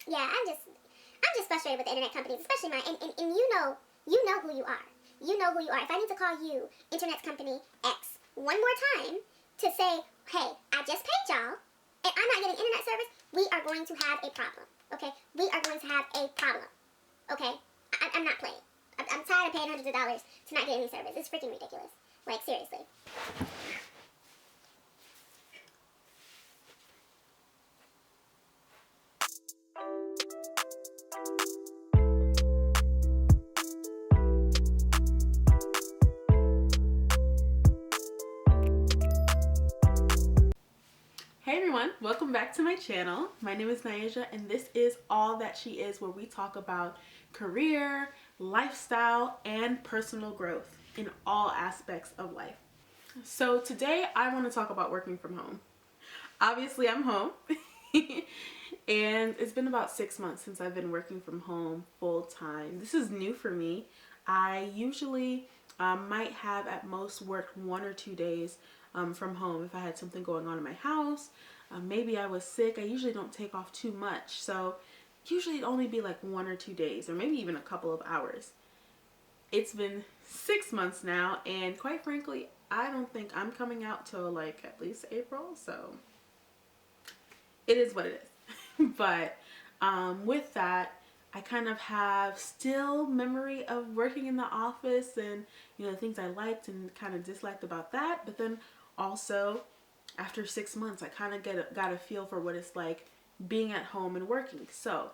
Yeah, I'm just frustrated with the internet companies, especially mine. And you know who you are. You know who you are. If I need to call you, internet company X, one more time to say, hey, I just paid y'all, and I'm not getting internet service, we are going to have a problem. Okay? We are going to have a problem. Okay? I'm not playing. I'm tired of paying hundreds of dollars to not get any service. It's freaking ridiculous. Like, seriously. Hey everyone, welcome back to my channel. My name is Naija and this is All That She Is, where we talk about career, lifestyle, and personal growth in all aspects of life. So today I want to talk about working from home. Obviously I'm home and it's been about 6 months since I've been working from home full time. This is new for me. I usually might have at most worked 1 or 2 days from home if I had something going on in my house. Maybe I was sick. I usually don't take off too much, so usually it'd only be like 1 or 2 days, or maybe even a couple of hours. It's been 6 months now, and quite frankly, I don't think I'm coming out till like at least April, so it is what it is. But with that, I kind of have still memory of working in the office and, you know, things I liked and kind of disliked about that. But then also after 6 months, I kind of got a feel for what it's like being at home and working. So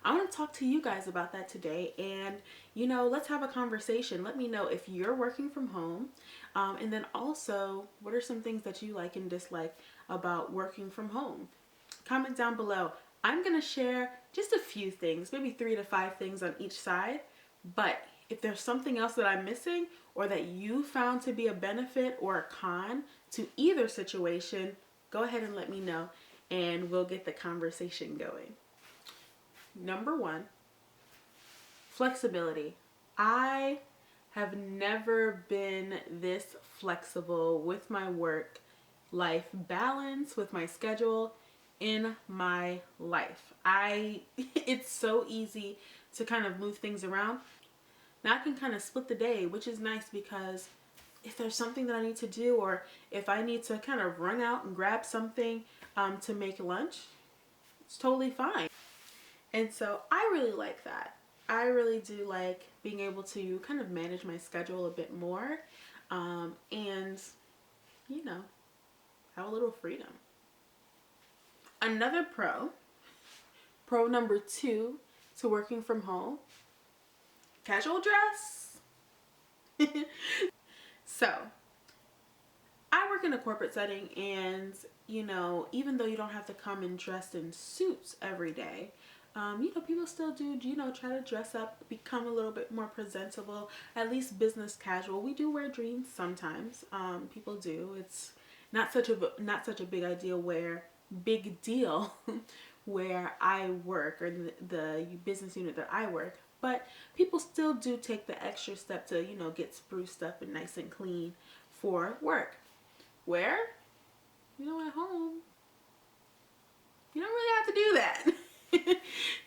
I want to talk to you guys about that today, and you know, let's have a conversation. Let me know if you're working from home, and then also what are some things that you like and dislike about working from home. Comment down below. I'm going to share just a few things, maybe 3 to 5 things on each side. But if there's something else that I'm missing or that you found to be a benefit or a con to either situation, go ahead and let me know and we'll get the conversation going. Number 1, flexibility. I have never been this flexible with my work life balance, with my schedule in my life. It's so easy to kind of move things around. Now I can kind of split the day, which is nice because if there's something that I need to do, or if I need to kind of run out and grab something to make lunch, it's totally fine. And so I really like that. I really do like being able to kind of manage my schedule a bit more, and, you know, have a little freedom. Another pro number 2 to working from home, casual dress. So I work in a corporate setting, and you know, even though you don't have to come in dressed in suits every day, you know, people still do, you know, try to dress up, become a little bit more presentable, at least business casual. We do wear jeans sometimes. People do. It's not such a big deal where I work, or the business unit that I work, but people still do take the extra step to, you know, get spruced up and nice and clean for work. Where, you know, at home, you don't really have to do that.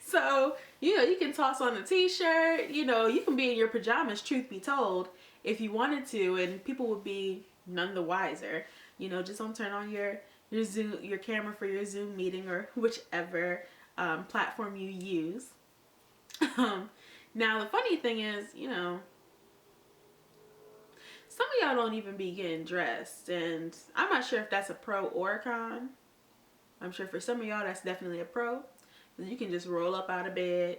So, you know, you can toss on a t-shirt, you know, you can be in your pajamas, truth be told, if you wanted to, and people would be none the wiser. You know, just don't turn on your camera for your Zoom meeting or whichever platform you use. Now the funny thing is, you know, some of y'all don't even be getting dressed, and I'm not sure if that's a pro or a con. I'm sure for some of y'all that's definitely a pro. You can just roll up out of bed,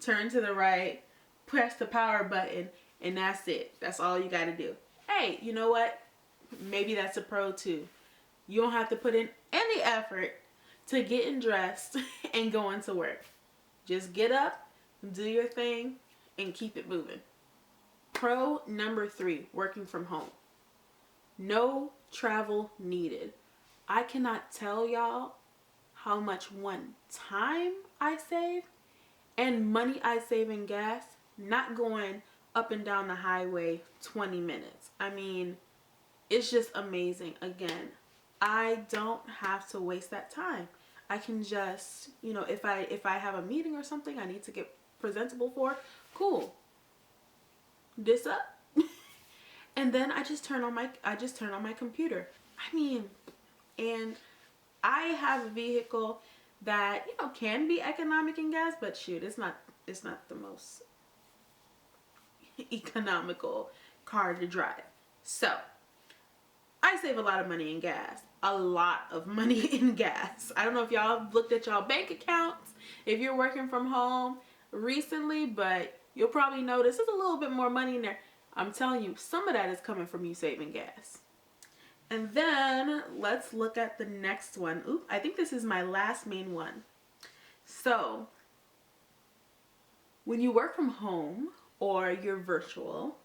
turn to the right, press the power button, and that's it. That's all you got to do. Hey, you know what? Maybe that's a pro too. You don't have to put in any effort to getting dressed and going to work. Just get up, do your thing, and keep it moving. Pro number 3, working from home. No travel needed. I cannot tell y'all how much time I save and money I save in gas not going up and down the highway 20 minutes. I mean, it's just amazing. Again, I don't have to waste that time. I can just, you know, if I have a meeting or something I need to get presentable for, cool. This up. And then I just turn on my computer. I mean, and I have a vehicle that, you know, can be economic in gas, but shoot, it's not the most economical car to drive. So I save a lot of money in gas. A lot of money in gas. I don't know if y'all have looked at y'all bank accounts if you're working from home recently, but you'll probably notice there's a little bit more money in there. I'm telling you, some of that is coming from you saving gas. And then let's look at the next one. Oop, I think this is my last main one. So when you work from home or you're virtual,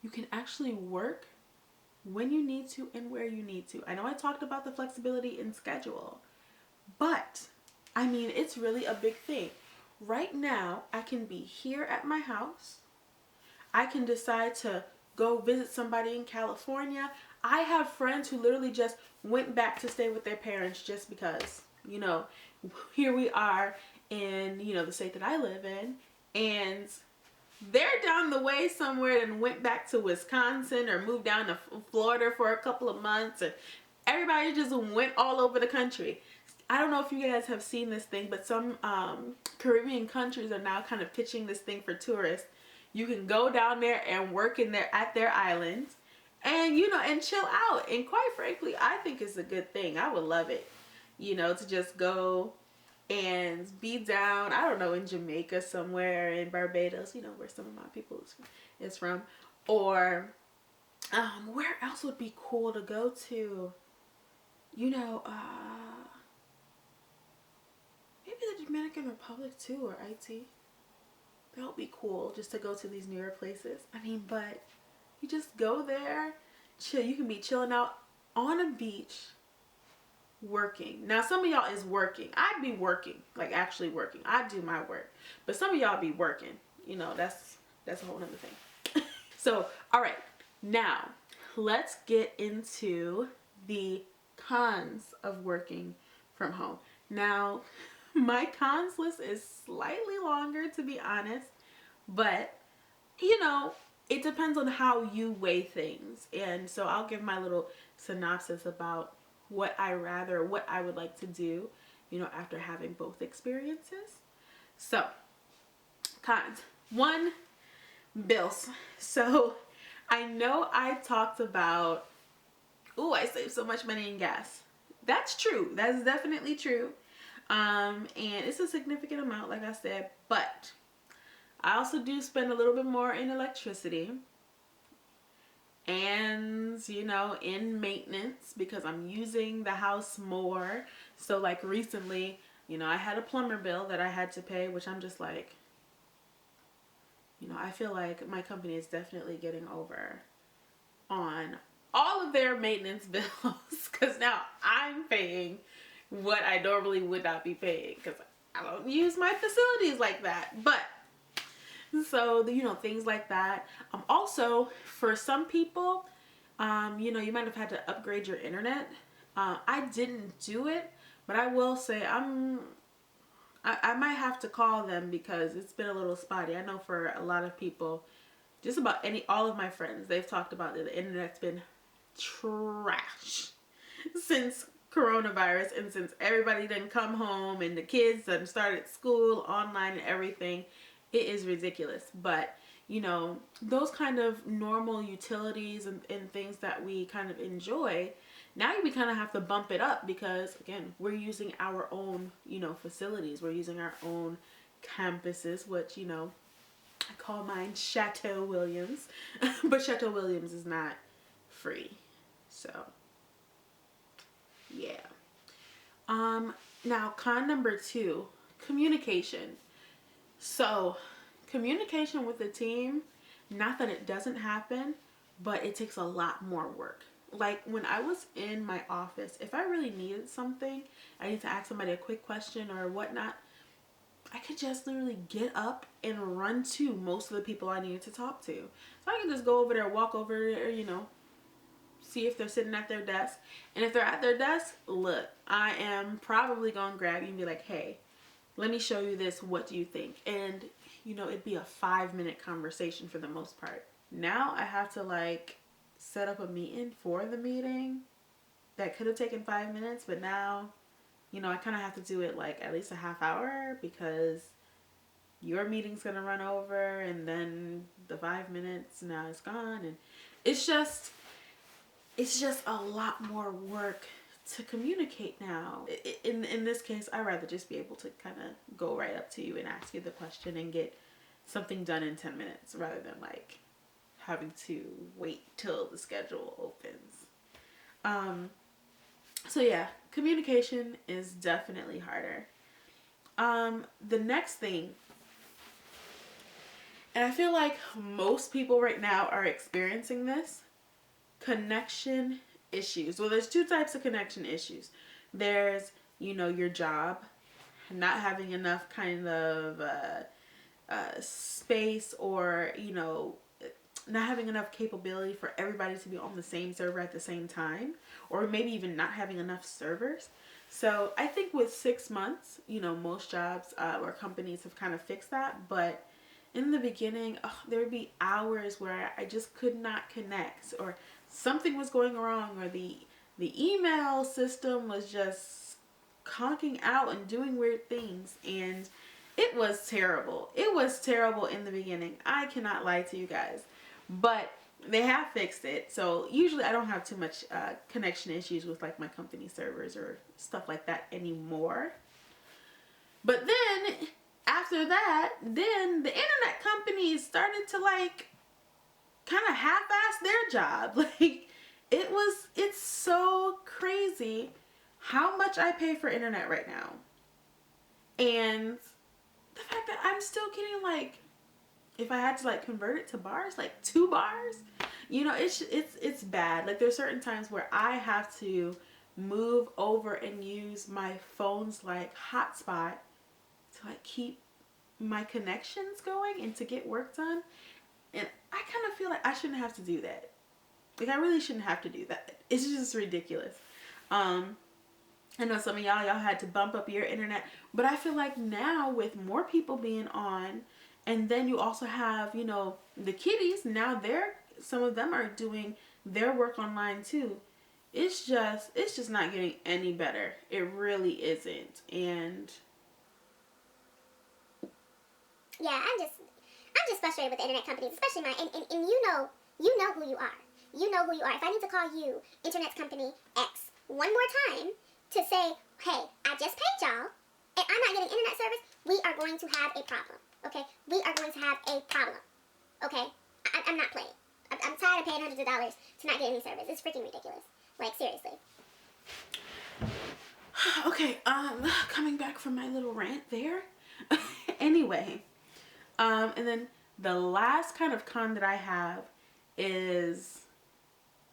you can actually work when you need to and where you need to. I know I talked about the flexibility in schedule, but I mean, it's really a big thing. Right now, I can be here at my house. I can decide to go visit somebody in California. I have friends who literally just went back to stay with their parents just because, you know, here we are in, you know, the state that I live in, and they're down the way somewhere and went back to Wisconsin or moved down to Florida for a couple of months, and everybody just went all over the country. I don't know if you guys have seen this thing, but some Caribbean countries are now kind of pitching this thing for tourists. You can go down there and work at their islands and, you know, and chill out. And quite frankly, I think it's a good thing. I would love it, you know, to just go and be down, I don't know, in Jamaica somewhere, in Barbados, you know, where some of my people is from. Or where else would be cool to go to? You know, maybe the Dominican Republic too, or IT. That would be cool, just to go to these newer places. I mean, but you just go there, chill. You can be chilling out on a beach, working. Now, some of y'all is working. I'd be working, like actually working. I do my work, but some of y'all be working. You know, that's a whole other thing. So, all right, now let's get into the cons of working from home. Now, my cons list is slightly longer, to be honest, but you know, it depends on how you weigh things. And so I'll give my little synopsis about what I would like to do, you know, after having both experiences. So, cons. 1, bills. So, I know I talked about, I save so much money in gas. That's true. That's definitely true. And it's a significant amount, like I said, but I also do spend a little bit more in electricity and, you know, in maintenance because I'm using the house more. So like recently, you know, I had a plumber bill that I had to pay, which I'm just like, you know, I feel like my company is definitely getting over on all of their maintenance bills because now I'm paying what I normally would not be paying because I don't use my facilities like that. But so, you know, things like that. Also, for some people, you know, you might have had to upgrade your internet. I didn't do it, but I will say I might have to call them because it's been a little spotty. I know for a lot of people, just about all of my friends, they've talked about that the internet's been trash since coronavirus and since everybody didn't come home and the kids done started school online and everything. It is ridiculous. But you know, those kind of normal utilities and things that we kind of enjoy, now we kind of have to bump it up because again, we're using our own, you know, facilities. We're using our own campuses, which, you know, I call mine Chateau Williams, but Chateau Williams is not free. So yeah. Now con number 2, communication. So communication with the team, not that it doesn't happen, but it takes a lot more work. Like when I was in my office, if I really needed something, I need to ask somebody a quick question or whatnot, I could just literally get up and run to most of the people I needed to talk to. So I can just go over there, walk over there, you know, see if they're sitting at their desk. And if they're at their desk, look, I am probably going to grab you and be like, hey, let me show you this. What do you think? And, you know, it'd be a 5-minute conversation for the most part. Now I have to like set up a meeting for the meeting that could have taken 5 minutes, but now, you know, I kind of have to do it like at least a half hour because your meeting's going to run over and then the 5 minutes now it's gone. And it's just a lot more work to communicate now. In this case, I'd rather just be able to kind of go right up to you and ask you the question and get something done in 10 minutes rather than like having to wait till the schedule opens. So yeah, communication is definitely harder. The next thing, and I feel like most people right now are experiencing this, connection issues. Well, there's 2 types of connection issues. There's, you know, your job, not having enough kind of space, or, you know, not having enough capability for everybody to be on the same server at the same time, or maybe even not having enough servers. So I think with 6 months, you know, most jobs or companies have kind of fixed that. But in the beginning, there would be hours where I just could not connect, or something was going wrong, or the email system was just conking out and doing weird things, and it was terrible. It was terrible in the beginning. I cannot lie to you guys. But they have fixed it. So usually I don't have too much connection issues with like my company servers or stuff like that anymore. But then after that, then the internet companies started to like kind of half-ass their job. Like it's so crazy how much I pay for internet right now. And the fact that I'm still getting like, if I had to like convert it to bars, like 2 bars, you know, it's bad. Like there's certain times where I have to move over and use my phone's like hotspot to like keep my connections going and to get work done. And I kind of feel like I shouldn't have to do that. Like I really shouldn't have to do that. It's just ridiculous. I know some of y'all had to bump up your internet, but I feel like now with more people being on, and then you also have, you know, the kiddies, now some of them are doing their work online too. It's just not getting any better. It really isn't. And yeah, I'm just frustrated with the internet companies, especially mine. And you know who you are. You know who you are. If I need to call you, internet company X, one more time to say, hey, I just paid y'all, and I'm not getting internet service, we are going to have a problem. Okay? We are going to have a problem. Okay? I'm not playing. I'm tired of paying hundreds of dollars to not get any service. It's freaking ridiculous. Like, seriously. Okay, coming back from my little rant there. Anyway, and then the last kind of con that I have is,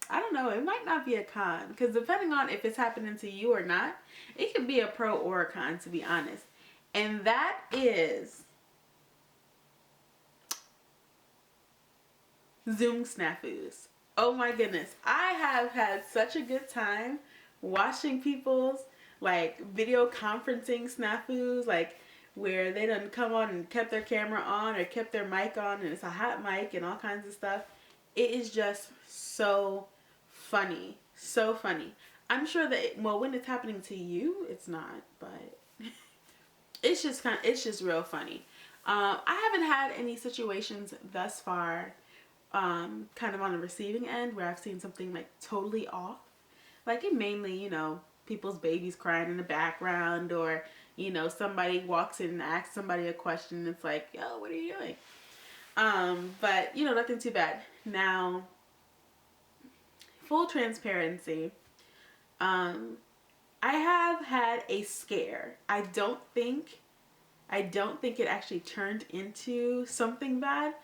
I don't know, it might not be a con, because depending on if it's happening to you or not, it could be a pro or a con, to be honest. And that is Zoom snafus. Oh my goodness. I have had such a good time watching people's like video conferencing snafus, like where they done come on and kept their camera on or kept their mic on and it's a hot mic and all kinds of stuff. It is just so funny. So funny. I'm sure that, well, when it's happening to you, it's not, but it's just real funny. I haven't had any situations thus far kind of on the receiving end where I've seen something like totally off. Like it mainly, you know, people's babies crying in the background, or, you know, somebody walks in and asks somebody a question and it's like, yo, what are you doing? But, you know, nothing too bad. Now, full transparency, I have had a scare. I don't think it actually turned into something bad,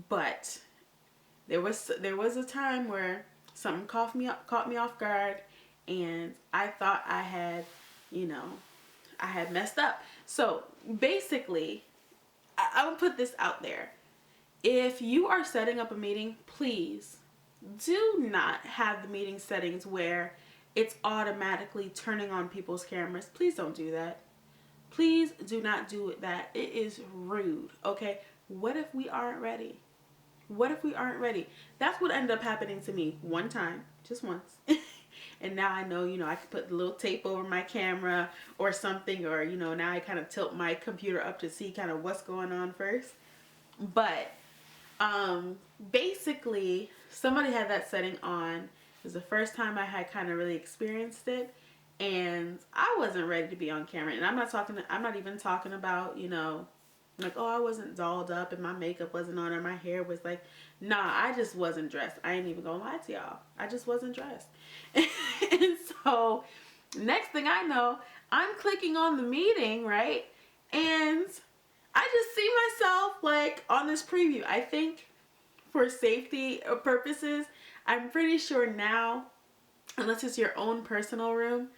but there was a time where something caught me off guard, and I thought I had, you know, I had messed up. So basically, I will put this out there. If you are setting up a meeting, please do not have the meeting settings where it's automatically turning on people's cameras. Please don't do that. Please do not do that. It is rude, okay? What if we aren't ready? What if we aren't ready? That's what ended up happening to me one time, just once. And now I know, I can put the little tape over my camera or something, or, now I kind of tilt my computer up to see kind of what's going on first. But basically, somebody had that setting on. It was the first time I had kind of really experienced it. And I wasn't ready to be on camera. And I'm not even talking about, like, oh, I wasn't dolled up and my makeup wasn't on or my hair was like, nah, I just wasn't dressed. I ain't even gonna lie to y'all. I just wasn't dressed. And so next thing I know, I'm clicking on the meeting, right? And I just see myself like on this preview. I think for safety purposes, I'm pretty sure now, unless it's your own personal room,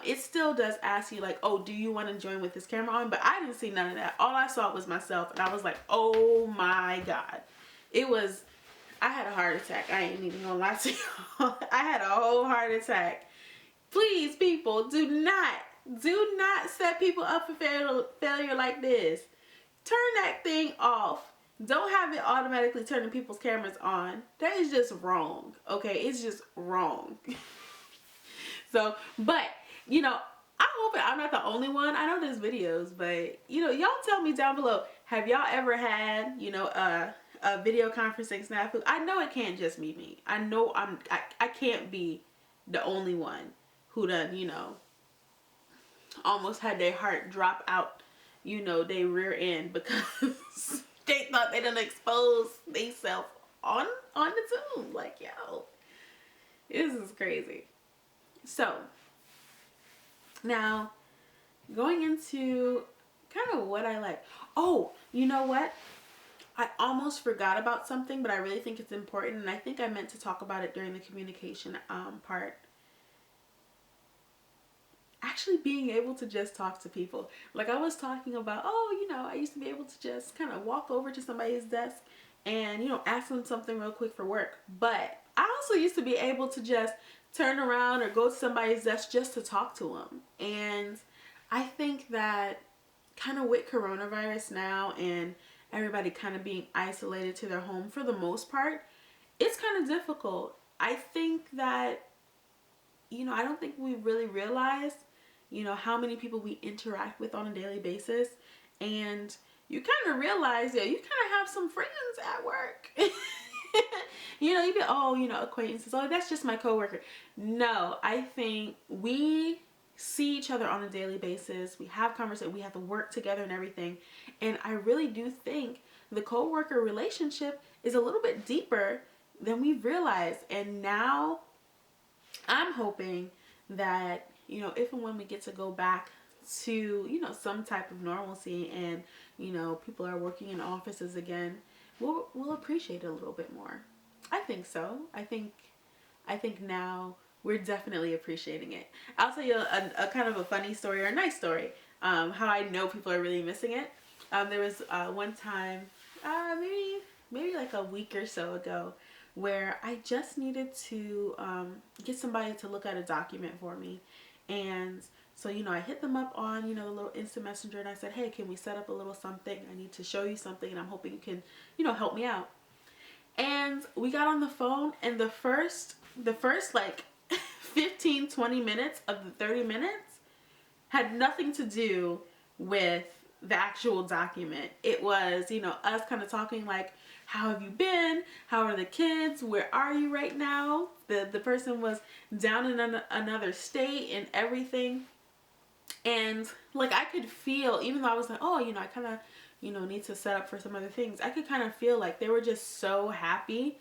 it still does ask you like, oh, do you want to join with this camera on? But I didn't see none of that. All I saw was myself, and I was like, oh my God. I had a heart attack. I ain't even gonna lie to y'all. I had a whole heart attack. Please, people, do not set people up for failure like this. Turn that thing off. Don't have it automatically turning people's cameras on. That is just wrong, okay? It's just wrong. So, but, I hope I'm not the only one. I know there's videos, but, y'all tell me down below, have y'all ever had, a video conferencing snafu? I know it can't just be me. I know I can't be the only one who done, almost had their heart drop out, they rear end because they thought they done exposed themselves on the Zoom. Like, yo, this is crazy. So now going into kind of what I like. Oh, you know what? I almost forgot about something, but I really think it's important, and I think I meant to talk about it during the communication part. Actually being able to just talk to people. Like I was talking about, I used to be able to just kind of walk over to somebody's desk and, ask them something real quick for work. But I also used to be able to just turn around or go to somebody's desk just to talk to them. And I think that kind of with coronavirus now and everybody kind of being isolated to their home for the most part, it's kind of difficult. I think that, I don't think we really realize, how many people we interact with on a daily basis. And you kind of realize, you kind of have some friends at work. You be, acquaintances. Oh, that's just my coworker. No, I think we see each other on a daily basis. We have conversations. We have to work together and everything. And I really do think the coworker relationship is a little bit deeper than we've realized. And now I'm hoping that, if and when we get to go back to, some type of normalcy and, people are working in offices again, we'll appreciate it a little bit more. I think so. I think now we're definitely appreciating it. I'll tell you a kind of a funny story or a nice story, how I know people are really missing it. There was one time, maybe like a week or so ago, where I just needed to get somebody to look at a document for me. And so, I hit them up on, the little instant messenger, and I said, hey, can we set up a little something? I need to show you something, and I'm hoping you can, help me out. And we got on the phone, and the first like 15-20 minutes of the 30 minutes had nothing to do with the actual document. It was, us kind of talking like, how have you been? How are the kids? Where are you right now? The person was down in another state and everything. And like I could feel, even though I was like, oh, I kind of, need to set up for some other things, I could kind of feel like they were just so happy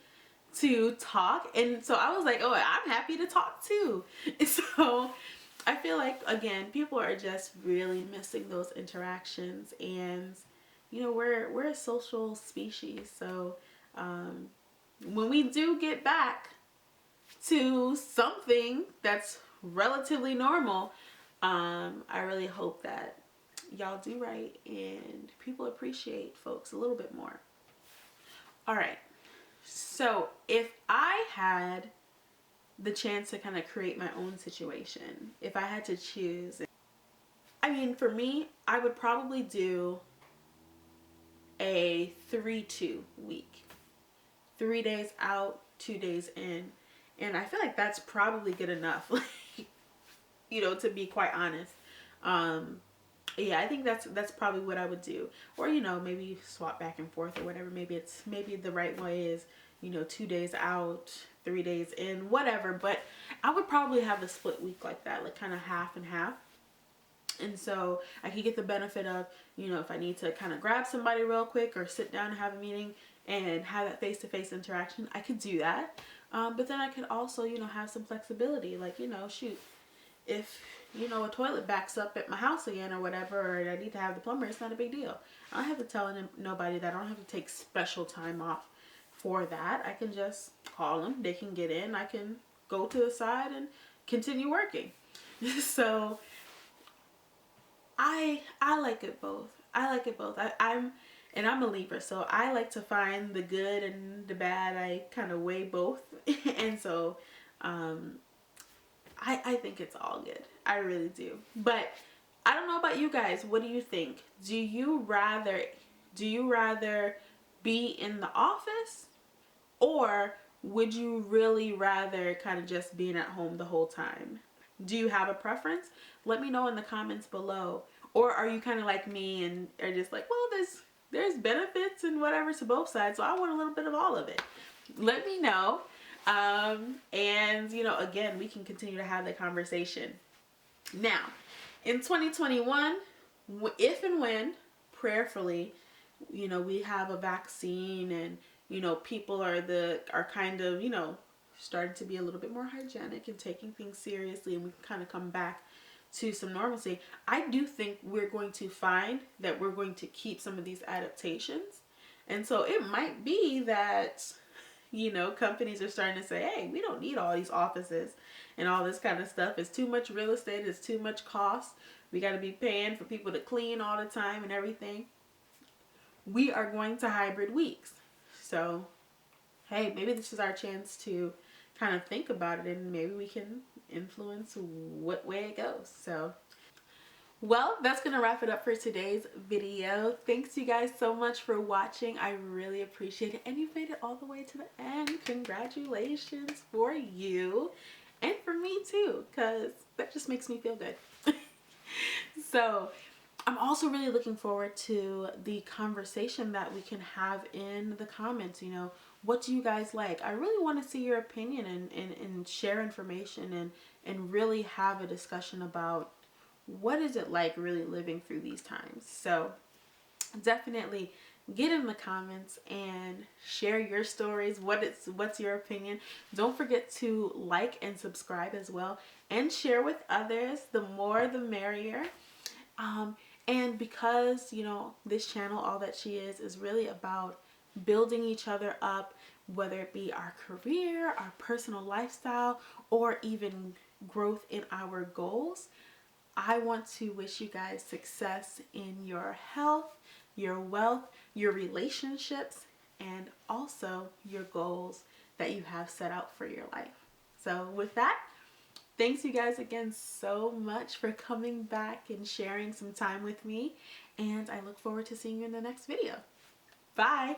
to talk. And so I was like, oh, I'm happy to talk too. And so I feel like, again, people are just really missing those interactions. And, we're a social species. So when we do get back to something that's relatively normal, I really hope that y'all do right and people appreciate folks a little bit more. All right. So if I had the chance to kind of create my own situation, if I had to choose, I mean, for me, I would probably do a 3-2 week. 3 days out, 2 days in. And I feel like that's probably good enough, to be quite honest. Yeah, I think that's probably what I would do. Or, maybe swap back and forth or whatever. Maybe the right way is, 2 days out, 3 days in, whatever. But I would probably have a split week like that, like kind of half and half. And so I could get the benefit of, if I need to kind of grab somebody real quick or sit down and have a meeting and have that face-to-face interaction, I could do that. But then I could also, have some flexibility. Like, shoot, if, a toilet backs up at my house again or whatever, or I need to have the plumber, it's not a big deal. I don't have to tell nobody that. I don't have to take special time off for that. I can just call them. They can get in. I can go to the side and continue working. So I like it both. I like it both. I'm a Libra, so I like to find the good and the bad. I kind of weigh both. And so I think it's all good. I really do. But I don't know about you guys. What do you think? Do you rather be in the office, or would you really rather kind of just being at home the whole time? Do you have a preference? Let me know in the comments below. Or are you kind of like me and are just like, well, there's benefits and whatever to both sides, so I want a little bit of all of it. Let me know. And again, we can continue to have the conversation. Now, in 2021, if and when, prayerfully, we have a vaccine and people are kind of starting to be a little bit more hygienic and taking things seriously, and we can kind of come back to some normalcy, I do think we're going to find that we're going to keep some of these adaptations. And so it might be that companies are starting to say, hey, we don't need all these offices and all this kind of stuff. It's too much real estate. It's too much cost. We got to be paying for people to clean all the time and everything. We are going to hybrid weeks. So, hey, maybe this is our chance to kind of think about it, and maybe we can influence what way it goes. So, well, that's going to wrap it up for today's video. Thanks you guys so much for watching. I really appreciate it. And you've made it all the way to the end. Congratulations for you. And for me too, because that just makes me feel good. So, I'm also really looking forward to the conversation that we can have in the comments. What do you guys like? I really want to see your opinion and share information and really have a discussion about what is it like really living through these times. So definitely get in the comments and share your stories. What's your opinion? Don't forget to like and subscribe as well, and share with others. The more the merrier. And because this channel, All That She Is really about building each other up, whether it be our career, our personal lifestyle, or even growth in our goals, I want to wish you guys success in your health, your wealth, your relationships, and also your goals that you have set out for your life. So with that, thanks you guys again so much for coming back and sharing some time with me, and I look forward to seeing you in the next video. Bye!